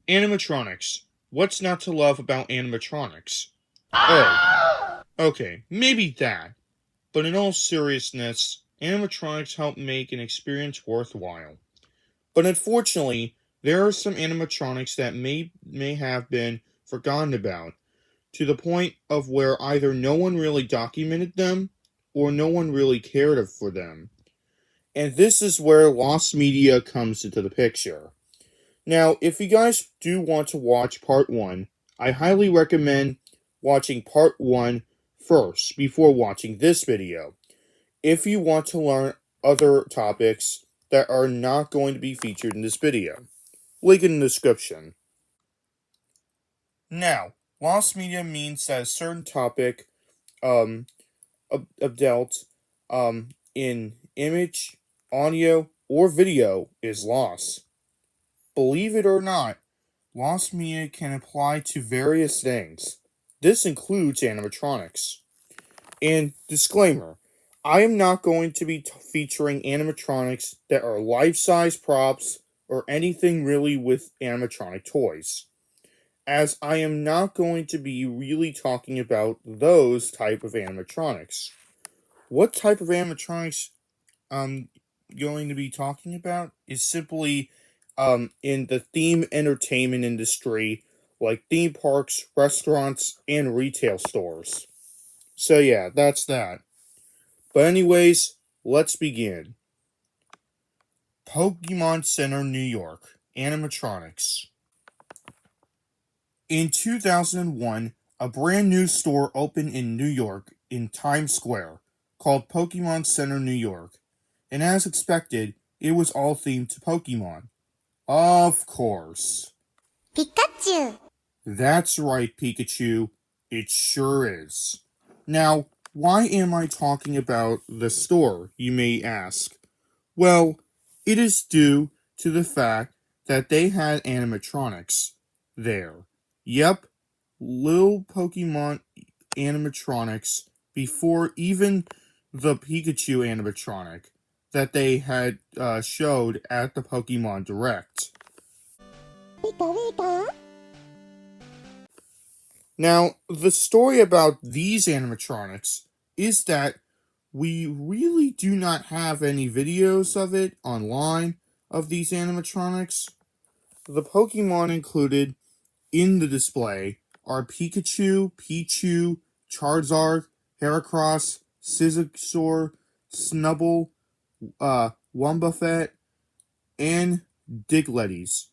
Animatronics. What's not to love about animatronics? Oh, okay, maybe that. But in all seriousness, animatronics help make an experience worthwhile. But unfortunately, there are some animatronics that may have been forgotten about, to the point of where either no one really documented them, or no one really cared for them. And this is where lost media comes into the picture. Now, if you guys do want to watch part 1, I highly recommend watching part 1 first before watching this video. If you want to learn other topics that are not going to be featured in this video. Link in the description. Now, lost media means that a certain topic dealt in image, audio, or video is lost. Believe it or not, lost media can apply to various things. This includes animatronics. And disclaimer, I am not going to be featuring animatronics that are life-size props or anything really with animatronic toys, as I am not going to be really talking about those type of animatronics. What type of animatronics I'm going to be talking about is simply in the theme entertainment industry, like theme parks, restaurants, and retail stores. So yeah, that's that. But anyways, let's begin. Pokemon Center, New York, animatronics. In 2001, a brand new store opened in New York in Times Square called Pokemon Center, New York. And as expected, it was all themed to Pokemon. Of course. Pikachu! That's right, Pikachu. It sure is. Now, why am I talking about the store, you may ask? Well, it is due to the fact that they had animatronics there. Yep, little Pokemon animatronics before even the Pikachu animatronic that they had showed at the Pokemon Direct. Pika Pika! Now, the story about these animatronics is that we really do not have any videos of it online of these animatronics. The Pokemon included in the display are Pikachu, Pichu, Charizard, Heracross, Scizor, Snubbull, Wumbuffet, and Digletties,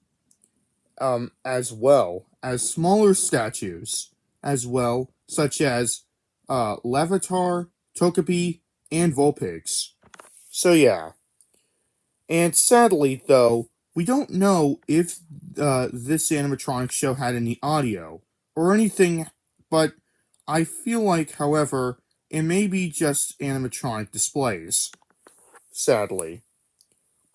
as well as smaller statues, as well, such as Levitar, Togepi, and Vulpix. So yeah. And sadly, though, we don't know if this animatronic show had any audio or anything, but I feel like, however, it may be just animatronic displays. Sadly.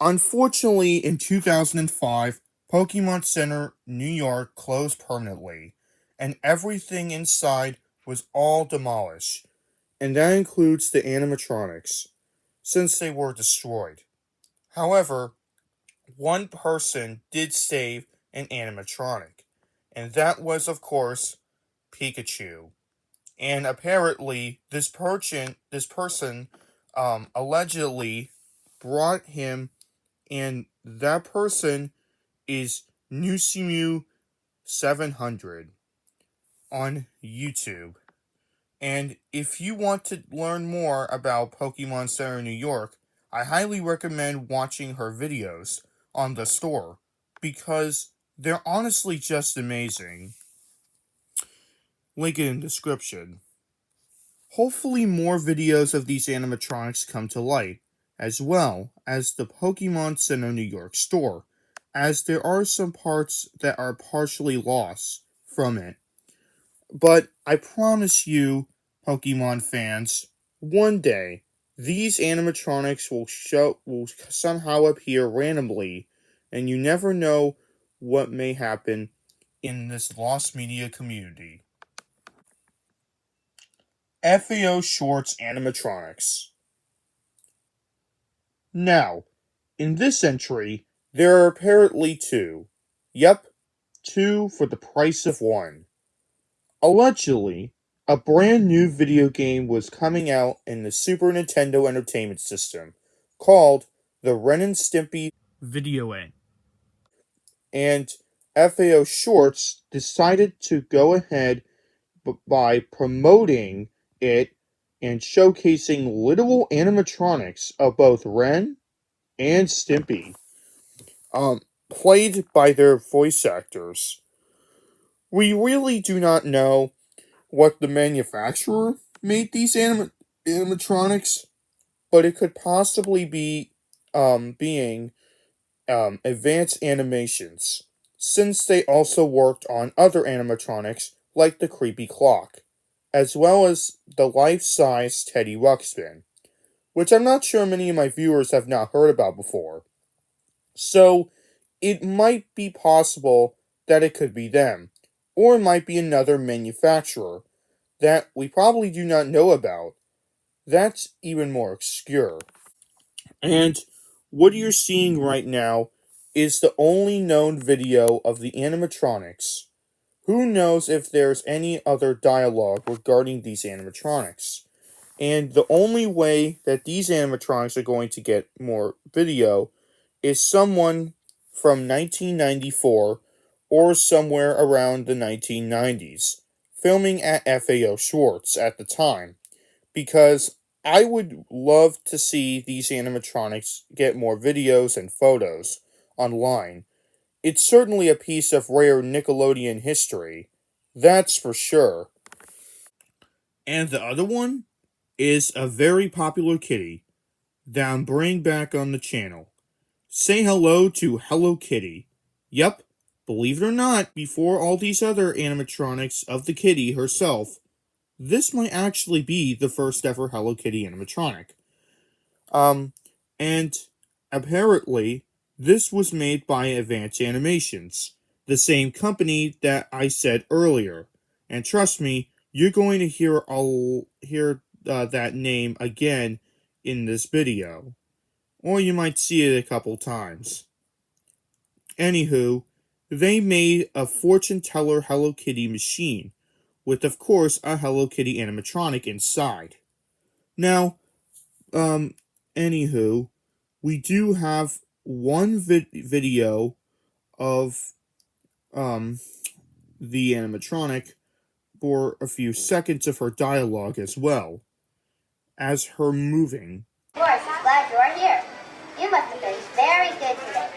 Unfortunately, in 2005, Pokemon Center, New York closed permanently, and everything inside was all demolished, and that includes the animatronics, since they were destroyed. However, one person did save an animatronic, and that was, of course, Pikachu. And apparently, this person allegedly brought him, and that person is Nusimu700 on YouTube. And if you want to learn more about Pokemon Center New York, I highly recommend watching her videos on the store, because they're honestly just amazing. Link in the description. Hopefully more videos of these animatronics come to light, as well as the Pokemon Center New York store, as there are some parts that are partially lost from it. But I promise you, Pokemon fans, one day, these animatronics will somehow appear randomly, and you never know what may happen in this lost media community. FAO Schwarz Animatronics. Now, in this entry, there are apparently two. Yep, 2 for the price of 1. Allegedly, a brand new video game was coming out in the Super Nintendo Entertainment System called the Ren and Stimpy Video Game. And FAO Schwarz decided to go ahead by promoting it and showcasing literal animatronics of both Ren and Stimpy, played by their voice actors. We really do not know what the manufacturer made these animatronics, but it could possibly be being Advanced Animations, since they also worked on other animatronics like the creepy clock, as well as the life-size Teddy Ruxpin, which I'm not sure many of my viewers have not heard about before. So, it might be possible that it could be them, or it might be another manufacturer that we probably do not know about. That's even more obscure. And what you're seeing right now is the only known video of the animatronics. Who knows if there's any other dialogue regarding these animatronics? And the only way that these animatronics are going to get more video is someone from 1994 or somewhere around the 1990s, filming at FAO Schwarz at the time, because I would love to see these animatronics get more videos and photos online. It's certainly a piece of rare Nickelodeon history, that's for sure. And the other one is a very popular kitty that I'm bringing back on the channel. Say hello to Hello Kitty. Yep, believe it or not, before all these other animatronics of the kitty herself, this might actually be the first ever Hello Kitty animatronic. And apparently, this was made by Advanced Animations, the same company that I said earlier. And trust me, you're going to hear that name again in this video, or you might see it a couple times. Anywho, they made a fortune teller Hello Kitty machine, with of course a Hello Kitty animatronic inside. Now, anywho, we do have one video of the animatronic for a few seconds of her dialogue as well as her moving. Of course, glad you're here. You must have been very good today.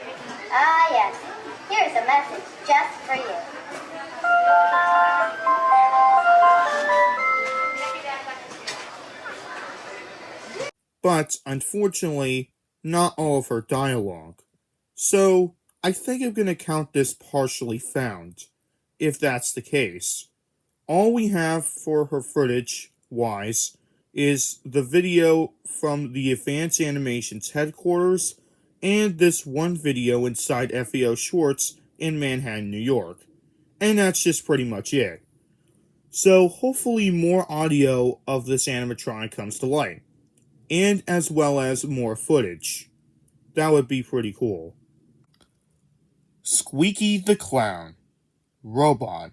Ah, yes. Here's a message just for you. But unfortunately, not all of her dialogue. So I think I'm going to count this partially found, if that's the case. All we have for her footage-wise is the video from the Advanced Animations headquarters and this one video inside FAO Schwarz in Manhattan, New York. And that's just pretty much it. So hopefully more audio of this animatronic comes to light, and as well as more footage. That would be pretty cool. Squeaky the Clown Robot.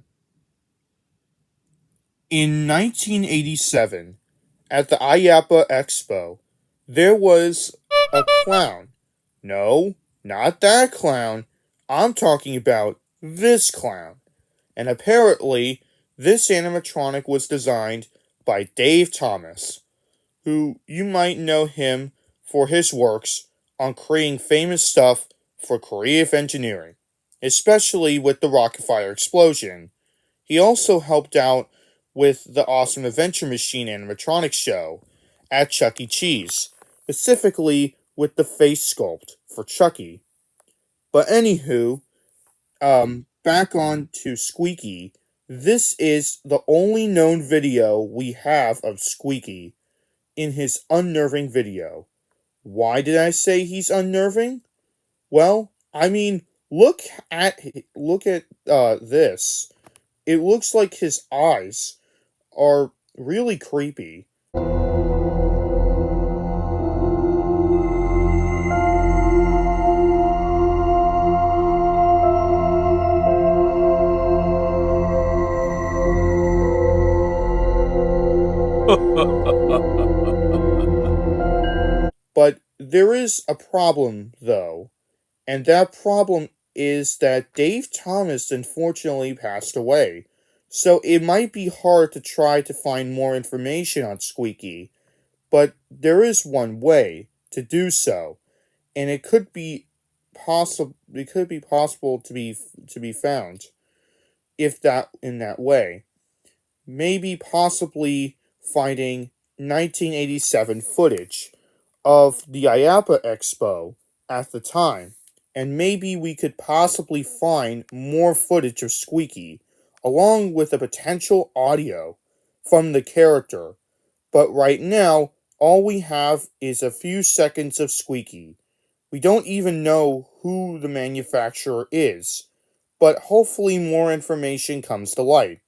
In 1987, at the IAAPA Expo, there was a clown. No, not that clown. I'm talking about this clown. And apparently, this animatronic was designed by Dave Thomas, who you might know him for his works on creating famous stuff for creative engineering, especially with the rocket fire explosion. He also helped out with the Awesome Adventure Machine animatronics show at Chuck E. Cheese, specifically with the face sculpt for Chuck.E. But anywho, back on to Squeaky. This is the only known video we have of Squeaky in his unnerving video. Why did I say he's unnerving? Well, I mean, look at this. It looks like his eyes are really creepy. But there is a problem, though, and that problem is that Dave Thomas unfortunately passed away. So it might be hard to try to find more information on Squeaky, but there is one way to do so, and it could be possible. It could be possible to be found if that in that way. Maybe possibly finding 1987 footage of the IAPA Expo at the time, and maybe we could possibly find more footage of Squeaky, along with a potential audio from the character. But right now, all we have is a few seconds of Squeaky. We don't even know who the manufacturer is, but hopefully more information comes to light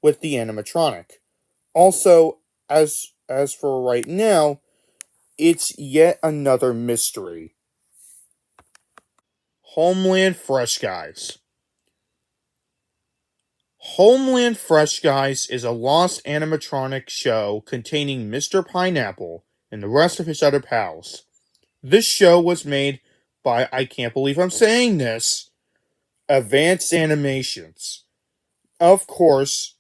with the animatronic. Also, as for right now, it's yet another mystery. Homeland Fresh Guys. Homeland Fresh Guys is a lost animatronic show containing Mr. Pineapple and the rest of his other pals. This show was made by, I can't believe I'm saying this, Advanced Animations. Of course,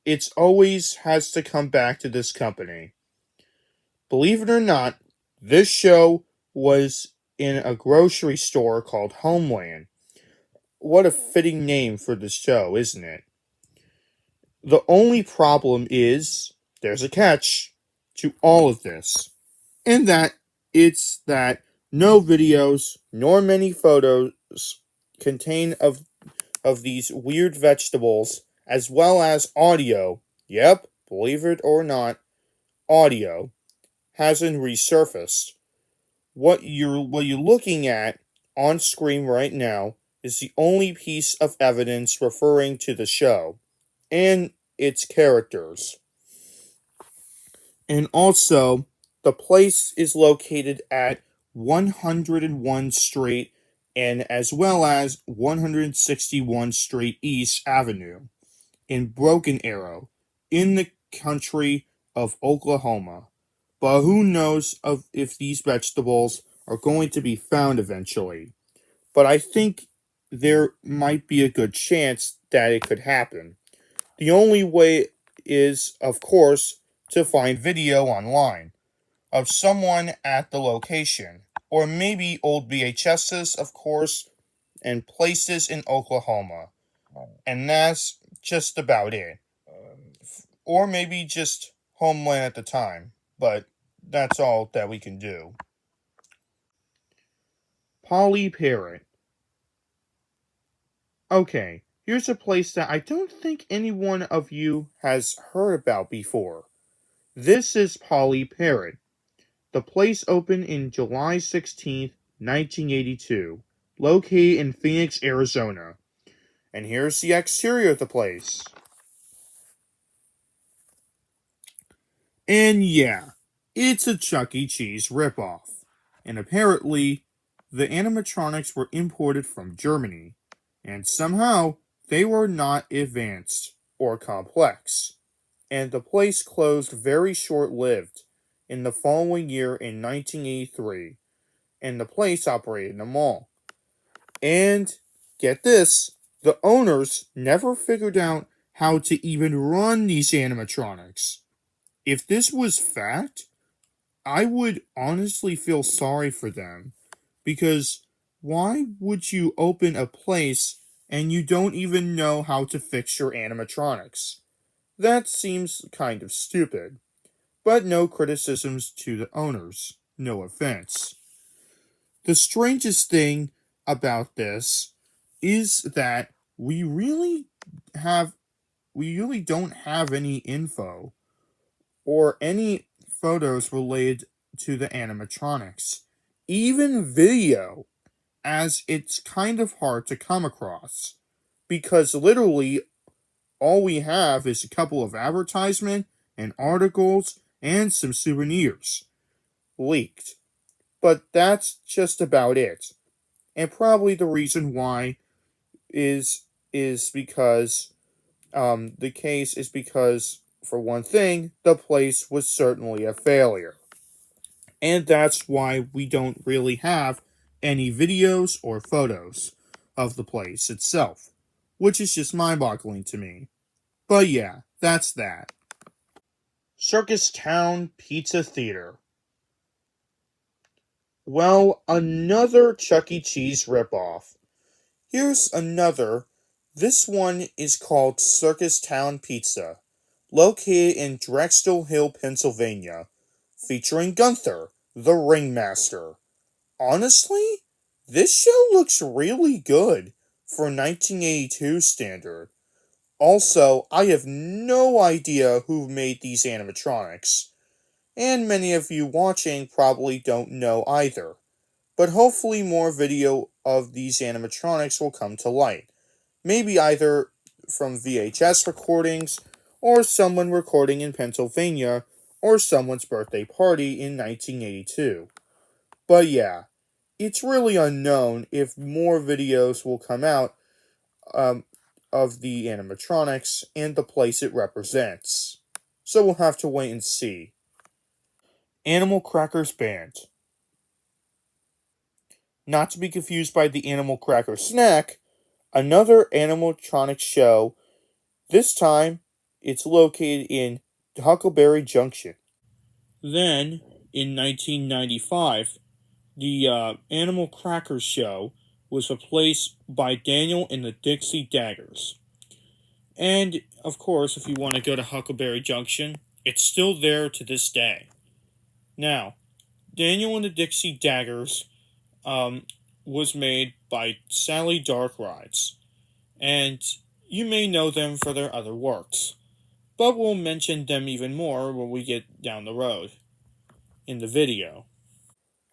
it's always has to come back to this company. Believe it or not, this show was in a grocery store called Homeland. What a fitting name for this show, isn't it? The only problem is, there's a catch to all of this, and it's that no videos nor many photos contain of these weird vegetables, as well as audio. Yep, believe it or not, audio hasn't resurfaced. What you're looking at on screen right now is the only piece of evidence referring to the show and its characters. And also, the place is located at 101 Street and as well as 161 Street East Avenue in Broken Arrow in the country of Oklahoma. But who knows if these vegetables are going to be found eventually. But I think there might be a good chance that it could happen. The only way is, of course, to find video online of someone at the location, or maybe old VHSs, of course, and places in Oklahoma. And that's just about it. Or maybe just Homeland at the time, but that's all that we can do. Polly Parrott. Okay, here's a place that I don't think any one of you has heard about before. This is Polly Parrott. The place opened in July 16th, 1982, located in Phoenix, Arizona. And here's the exterior of the place. And yeah, it's a Chuck.E. Cheese ripoff. And apparently, the animatronics were imported from Germany. And somehow, they were not advanced or complex. And the place closed very short-lived in the following year in 1983. And the place operated in a mall. And, get this, the owners never figured out how to even run these animatronics. If this was fact, I would honestly feel sorry for them, because why would you open a place and you don't even know how to fix your animatronics? That seems kind of stupid, but no criticisms to the owners, no offense. The strangest thing about this is that we really don't have any info or any photos related to the animatronics, even video, as it's kind of hard to come across, because literally all we have is a couple of advertisements and articles and some souvenirs leaked. But that's just about it. And probably the reason why is because the case is because for one thing, the place was certainly a failure. And that's why we don't really have any videos or photos of the place itself, which is just mind-boggling to me. But yeah, that's that. Circus Town Pizza Theater. Well, another Chuck E. Cheese ripoff. Here's another. This one is called Circus Town Pizza, located in Drexel Hill, Pennsylvania, featuring Gunther, the ringmaster. Honestly, this show looks really good for 1982 standard. Also, I have no idea who made these animatronics, and many of you watching probably don't know either. But hopefully more video of these animatronics will come to light. Maybe either from VHS recordings, or someone recording in Pennsylvania, or someone's birthday party in 1982. But yeah, it's really unknown if more videos will come out of the animatronics and the place it represents. So we'll have to wait and see. Animal Crackers Band. Not to be confused by the Animal Cracker Snack, another animatronic show. This time, it's located in Huckleberry Junction. Then, in 1995, the Animal Crackers show was replaced by Daniel and the Dixie Daggers. And, of course, if you want to go to Huckleberry Junction, it's still there to this day. Now, Daniel and the Dixie Daggers was made by Sally Dark Rides, and you may know them for their other works, but we'll mention them even more when we get down the road in the video.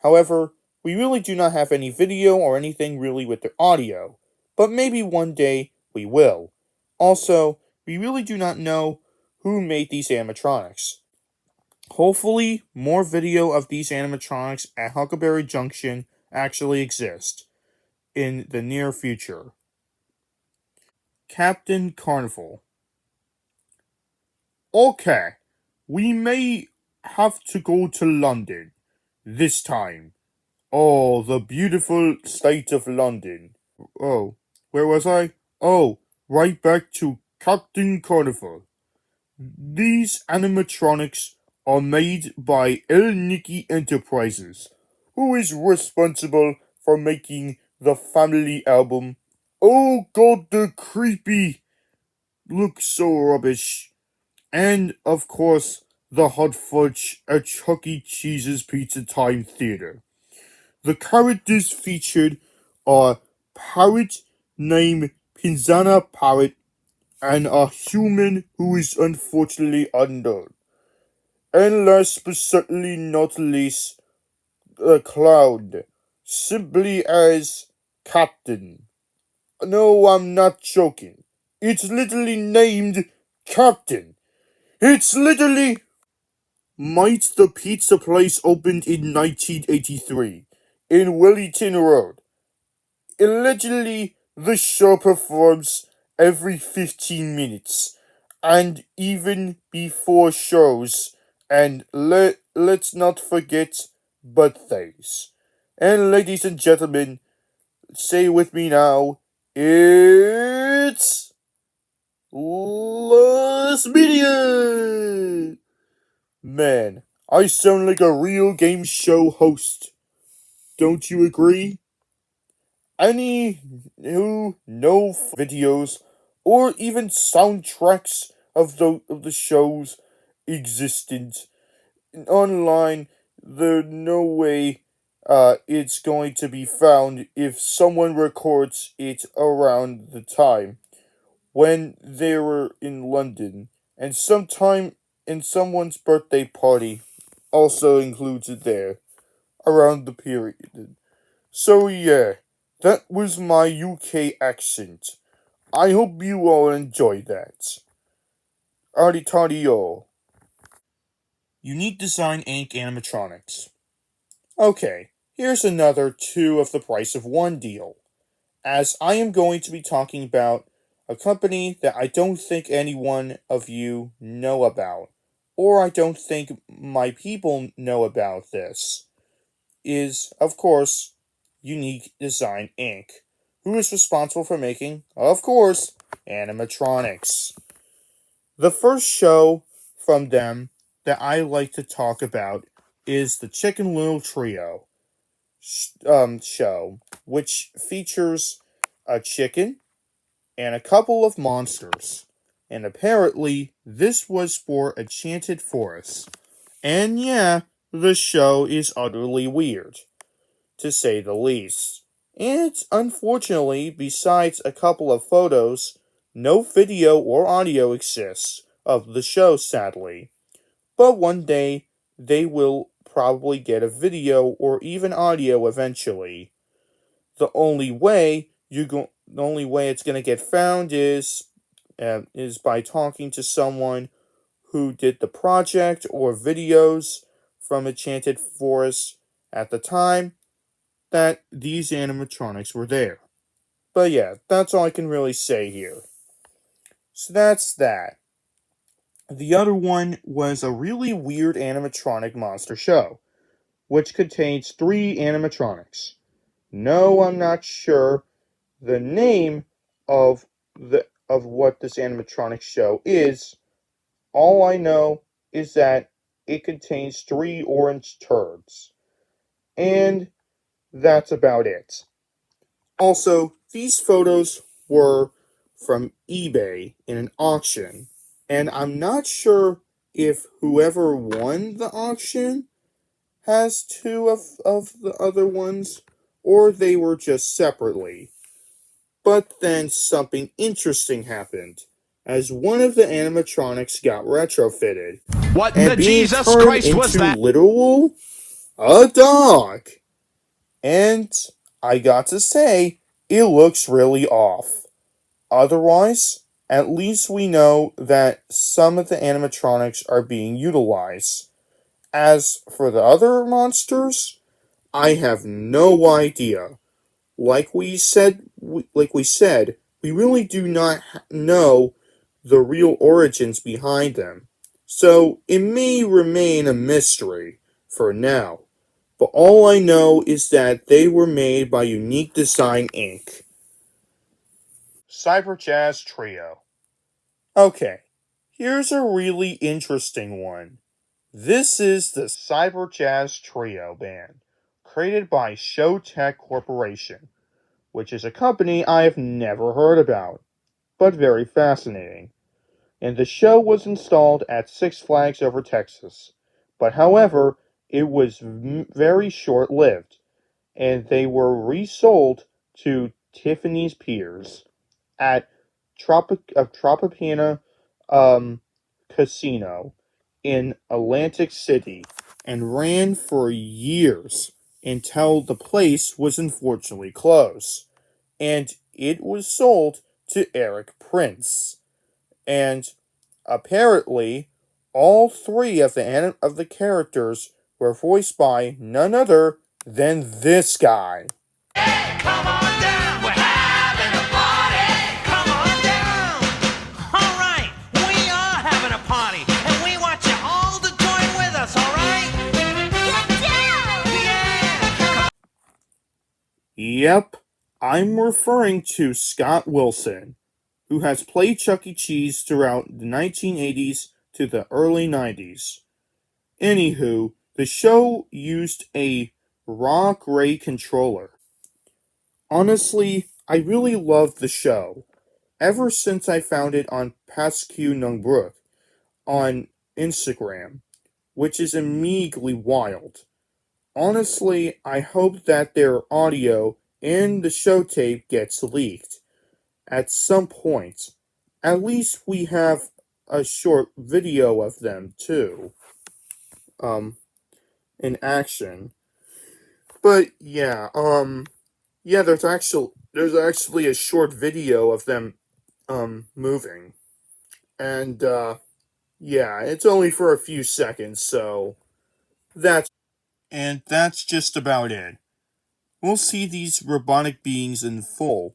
However, we really do not have any video or anything really with the audio, but maybe one day we will. Also, we really do not know who made these animatronics. Hopefully, more video of these animatronics at Huckleberry Junction actually exist in the near future. Captain Carnival. Okay, we may have to go to London this time. Oh, the beautiful state of London. Oh, where was I? Oh, right back to Captain Carnival. These animatronics are made by El Nicky Enterprises, who is responsible for making the family album. Oh god, the creepy looks so rubbish. And, of course, the hot fudge at Chuck E. Cheese's Pizza Time Theater. The characters featured are Parrott named Pinzana Parrott and a human who is unfortunately unknown. And last but certainly not least, a clown, simply as Captain. No, I'm not joking. It's literally named Captain. It's literally... Might the pizza place opened in 1983 in Wellington Road. Allegedly, the show performs every 15 minutes, and even before shows, and let's not forget birthdays. And ladies and gentlemen, say with me now, it's... Lost Media! Man, I sound like a real game show host. Don't you agree? Any new no videos or even soundtracks of the shows existent online, there's no way it's going to be found if someone records it around the time when they were in London, and sometime in someone's birthday party also includes it there around the period. So yeah, that was my UK accent. I hope you all enjoyed that. Aritadio. Unique Design Inc. Animatronics. Okay, here's another 2 of the price of 1 deal, as I am going to be talking about a company that I don't think any one of you know about, or I don't think my people know about this, is, of course, Unique Design Inc., who is responsible for making, of course, animatronics. The first show from them that I like to talk about is the Chicken Little Trio show, which features a chicken and a couple of monsters. And apparently, this was for Enchanted Forest. And yeah, the show is utterly weird, to say the least. And unfortunately, besides a couple of photos, no video or audio exists of the show, sadly. But one day, they will probably get a video or even audio eventually. The only way it's gonna get found is by talking to someone who did the project or videos from Enchanted Forest at the time that these animatronics were there. But yeah, that's all I can really say here. So that's that. The other one was a really weird animatronic monster show, which contains 3 animatronics. No, I'm not sure the name of what this animatronic show is. All I know is that it contains 3 orange turds. And that's about it. Also, these photos were from eBay in an auction, and I'm not sure if whoever won the auction has 2 of the other ones, or they were just separately. But then something interesting happened, as one of the animatronics got retrofitted, What in and the being Jesus turned Christ into was that? literal a dog. And I got to say, it looks really off. Otherwise, at least we know that some of the animatronics are being utilized. As for the other monsters, I have no idea. Like we said, we really do not know the real origins behind them. So it may remain a mystery for now. But all I know is that they were made by Unique Design Inc. Cyber Jazz Trio. Okay, here's a really interesting one. This is the Cyber Jazz Trio band, created by Showtech Corporation, which is a company I have never heard about, but very fascinating. And the show was installed at Six Flags Over Texas. But however, it was very short lived, and they were resold to Tiffany's Piers at Tropicana Casino in Atlantic City and ran for years until the place was unfortunately closed. And it was sold to Eric Prince. And apparently, all 3 of the characters were voiced by none other than this guy. Come on down, we're having a party. Come on down. All right, we are having a party, and we want you all to join with us, all right? Get down! Yeah. Yep, I'm referring to Scott Wilson, who has played Chuck E. Cheese throughout the 1980s to the early 90s. Anywho, the show used a raw gray controller. Honestly, I really loved the show, ever since I found it on Pasque Nungbrook on Instagram, which is immediately wild. Honestly, I hope that their audio and the show tape gets leaked at some point. At least we have a short video of them too, in action. But yeah, there's actually a short video of them, moving, and yeah, it's only for a few seconds, so that's just about it. We'll see these robotic beings in full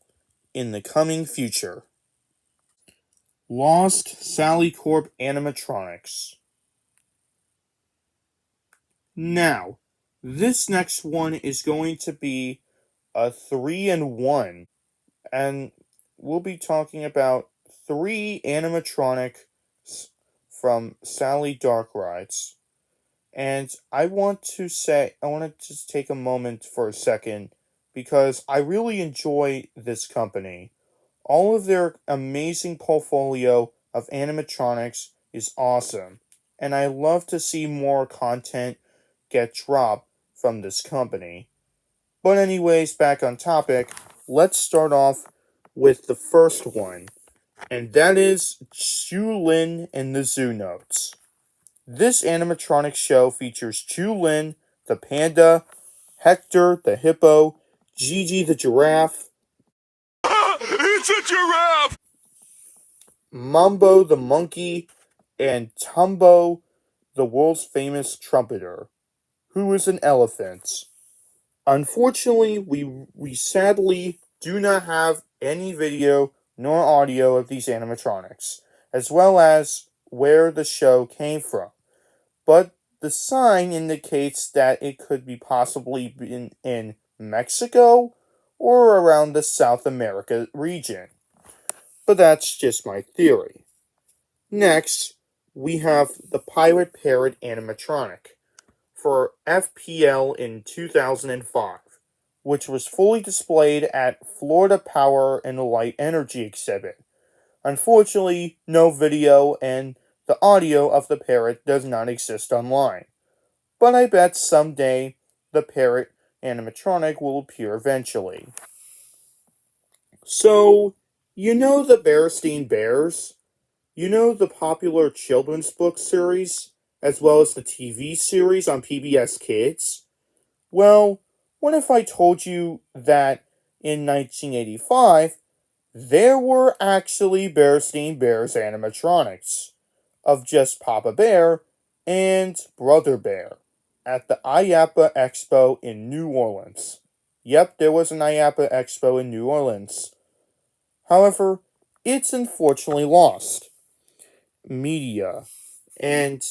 in the coming future. Lost Sally Corp Animatronics. Now, this next one is going to be a 3-in-1, and we'll be talking about 3 animatronics from Sally Dark Rides. And I want to just take a moment for a second because I really enjoy this company. All of their amazing portfolio of animatronics is awesome, and I love to see more content get dropped from this company. But anyways, back on topic, let's start off with the first one, and that is Chu-Lin and the Zoo Notes. This animatronic show features Chu-Lin, the panda, Hector, the hippo, Gigi, the giraffe, It's a giraffe! Mambo, the monkey, and Tumbo, the world's famous trumpeter, who is an elephant. Unfortunately, we sadly do not have any video nor audio of these animatronics, as well as where the show came from. But the sign indicates that it could be possibly been in Mexico or around the South America region. But that's just my theory. Next, we have the Pilot Parrott animatronic for FPL in 2005, which was fully displayed at Florida Power and Light Energy exhibit. Unfortunately, no video and the audio of the parrot does not exist online. But I bet someday the parrot animatronic will appear eventually. So, you know the Bearstein Bears? You know the popular children's book series, as well as the TV series on PBS Kids? Well, what if I told you that in 1985, there were actually Bearstein Bears animatronics of just Papa Bear and Brother Bear at the IAAPA Expo in New Orleans. Yep, there was an IAAPA Expo in New Orleans. However, it's unfortunately lost media, and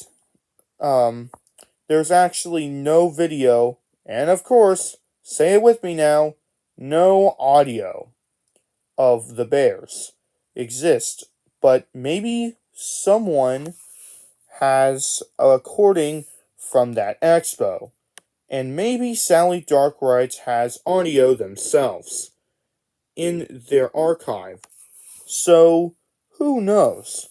there's actually no video, and of course, say it with me now, no audio of the bears exist, but maybe someone has a recording from that expo, and maybe Sally Dark Rides has audio themselves in their archive. So, who knows?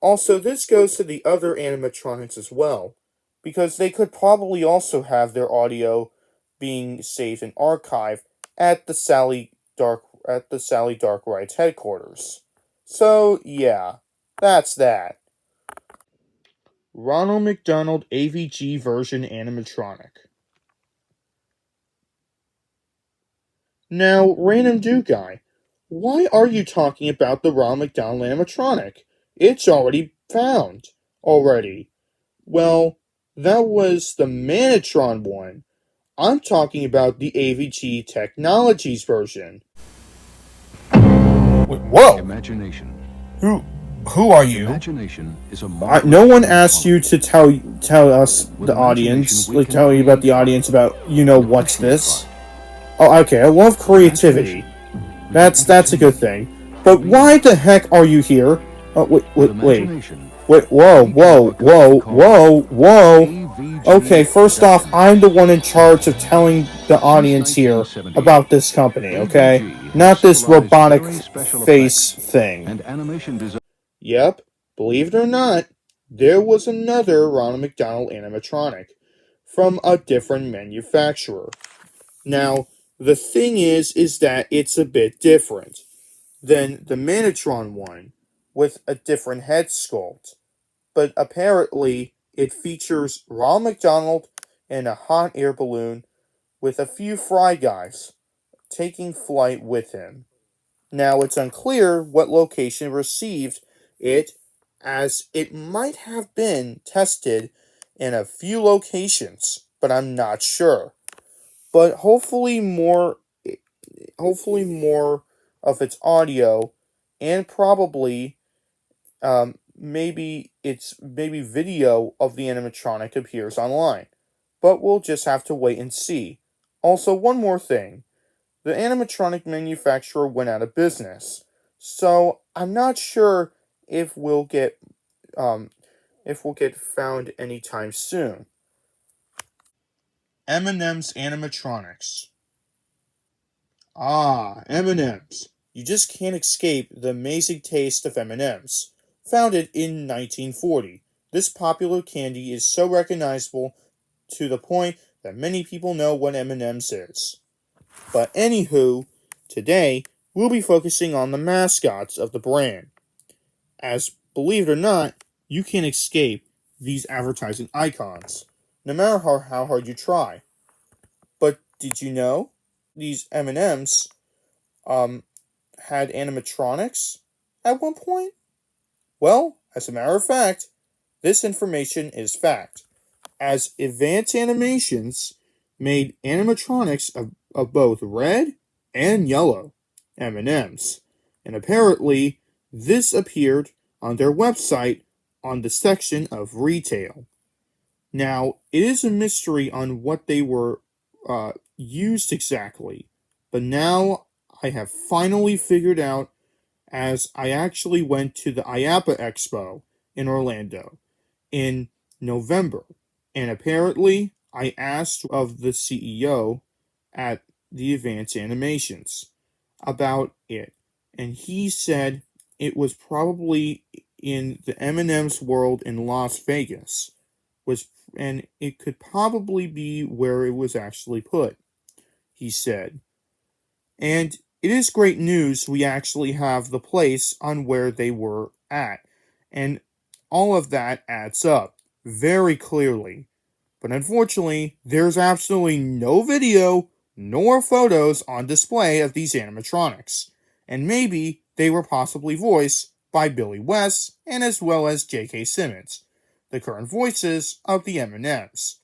Also, this goes to the other animatronics as well, because they could probably also have their audio being saved in archive at the Sally Dark Rides headquarters. So, yeah, that's that. Ronald McDonald AVG version animatronic. Now, Random Dude Guy, why are you talking about the Ronald McDonald animatronic? It's already found. Already. Well, that was the Manatron one. I'm talking about the AVG Technologies version. Wait, whoa! Imagination. Who are you? Imagination is a No one asked you to tell us the audience, like tell you about the audience about what's this. Oh, okay. I love creativity. That's a good thing. But why the heck are you here? Oh, wait. Whoa. Okay, first off, I'm the one in charge of telling the audience here about this company, okay? Not this robotic face thing. Yep, believe it or not, there was another Ronald McDonald animatronic from a different manufacturer. Now, the thing is that it's a bit different than the Manatron one, with a different head sculpt. But apparently, it features Ronald McDonald in a hot air balloon with a few fry guys taking flight with him. Now, it's unclear what location received it, as it might have been tested in a few locations, but I'm not sure. But hopefully more of its audio and probably maybe video of the animatronic appears online, but we'll just have to wait and see. Also, one more thing. The animatronic manufacturer went out of business, so I'm not sure if we'll get found anytime soon. M&M's animatronics. Ah, M&Ms. You just can't escape the amazing taste of M&Ms. Founded in 1940, this popular candy is so recognizable to the point that many people know what M&Ms is. But anywho, today we'll be focusing on the mascots of the brand. As, believe it or not, you can't escape these advertising icons, no matter how hard you try. But did you know these M&Ms had animatronics at one point? Well, as a matter of fact, this information is fact, as Advanced Animations made animatronics of both red and yellow M&Ms, and apparently this appeared on their website on the section of retail. Now, it is a mystery on what they were used exactly, but now I have finally figured out, as I actually went to the IAPA Expo in Orlando in November, and apparently I asked of the CEO at the Advanced Animations about it, and he said it was probably in the M&M's world in Las Vegas, and it could probably be where it was actually put, he said. And it is great news we actually have the place on where they were at, and all of that adds up very clearly. But unfortunately, there's absolutely no video nor photos on display of these animatronics, and maybe they were possibly voiced by Billy West and as well as J.K. Simmons, the current voices of the M&Ms.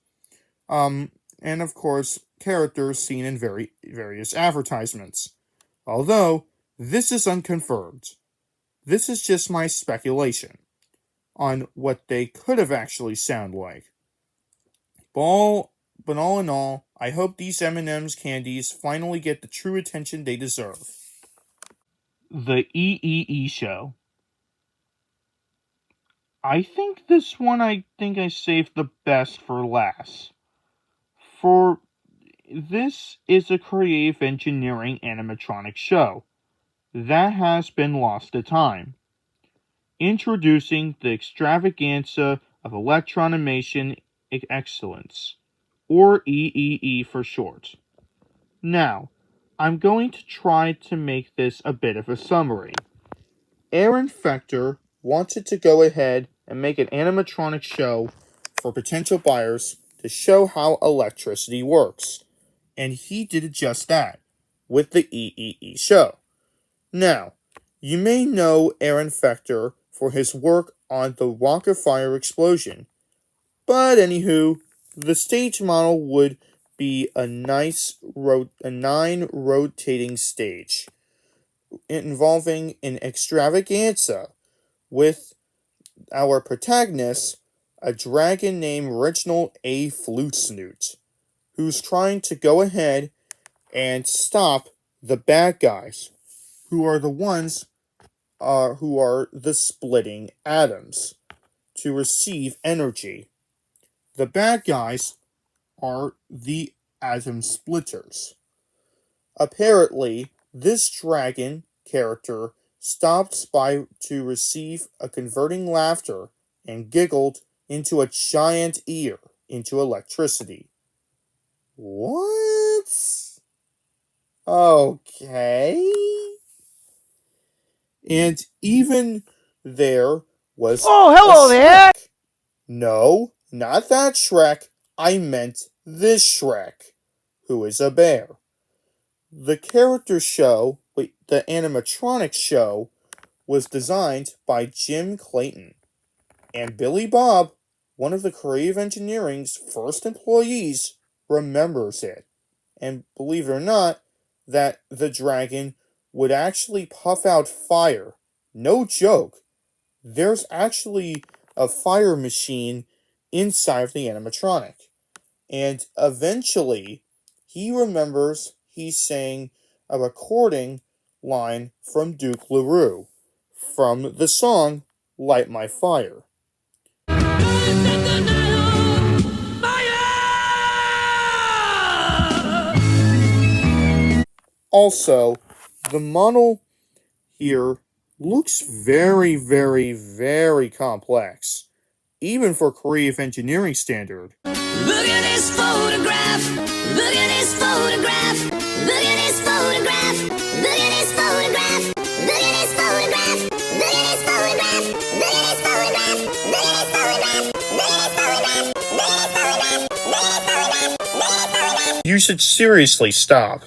And of course, characters seen in various advertisements. Although, this is unconfirmed. This is just my speculation on what they could have actually sound like. But all in all, I hope these M&M's candies finally get the true attention they deserve. The EEE Show. I think I saved the best for last. For this is a creative engineering animatronic show that has been lost to time. Introducing the extravaganza of electronimation excellence, or EEE for short. Now, I'm going to try to make this a bit of a summary. Aaron Fechter wanted to go ahead and make an animatronic show for potential buyers to show how electricity works, and he did just that with the EEE show. Now, you may know Aaron Fechter for his work on the rocket fire explosion, but anywho, the stage model would be a 9 rotating stage involving an extravaganza with our protagonist, a dragon named Reginald A. Flutesnoot, who's trying to go ahead and stop the bad guys, who are the ones who are the splitting atoms to receive energy. The bad guys are the atom splitters. Apparently, this dragon character stopped by to receive a converting laughter and giggled into a giant ear into electricity. What? Okay. And even there was hello there! No, not that Shrek. I meant this Shrek, who is a bear. The the animatronic show, was designed by Jim Clayton. And Billy Bob, one of the creative engineering's first employees, remembers it. And believe it or not, that the dragon would actually puff out fire. No joke. there's actually a fire machine inside of the animatronic. And eventually, he remembers he's saying a recording line from Duke LaRue from the song Light My Fire. Also, the model here looks very, very, very complex, even for Korea engineering standard. Look at this photograph. Look at this photograph. Look at this photograph. Look at this photograph. Look at this photograph. Look at this photograph. Look at this photograph. Look at this photograph. Look at this photograph. Look at this photograph. Look at this photograph. You should seriously stop.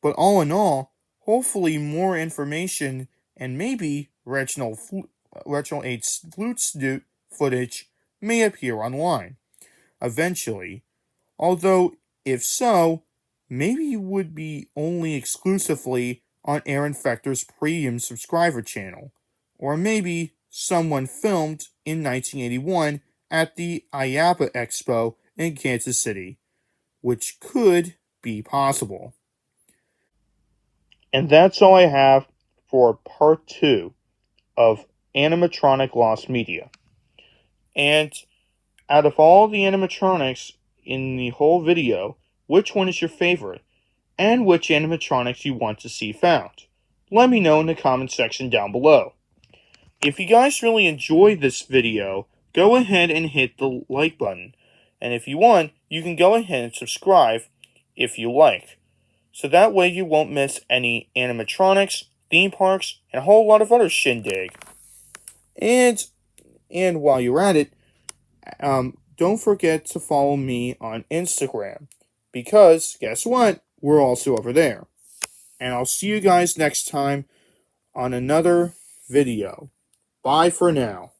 But all in all, hopefully more information and maybe Reginald H. Flute footage may appear online eventually. Although, if so, maybe it would be only exclusively on Aaron Fechter's premium subscriber channel. Or maybe someone filmed in 1981 at the IAAPA Expo in Kansas City, which could be possible. And that's all I have for part 2 of Animatronic Lost Media. And out of all the animatronics in the whole video, which one is your favorite? And which animatronics you want to see found? Let me know in the comment section down below. If you guys really enjoyed this video, go ahead and hit the like button. And if you want, you can go ahead and subscribe if you like. So that way you won't miss any animatronics, theme parks, and a whole lot of other shindig. And while you're at it, don't forget to follow me on Instagram. Because, guess what? We're also over there. And I'll see you guys next time on another video. Bye for now.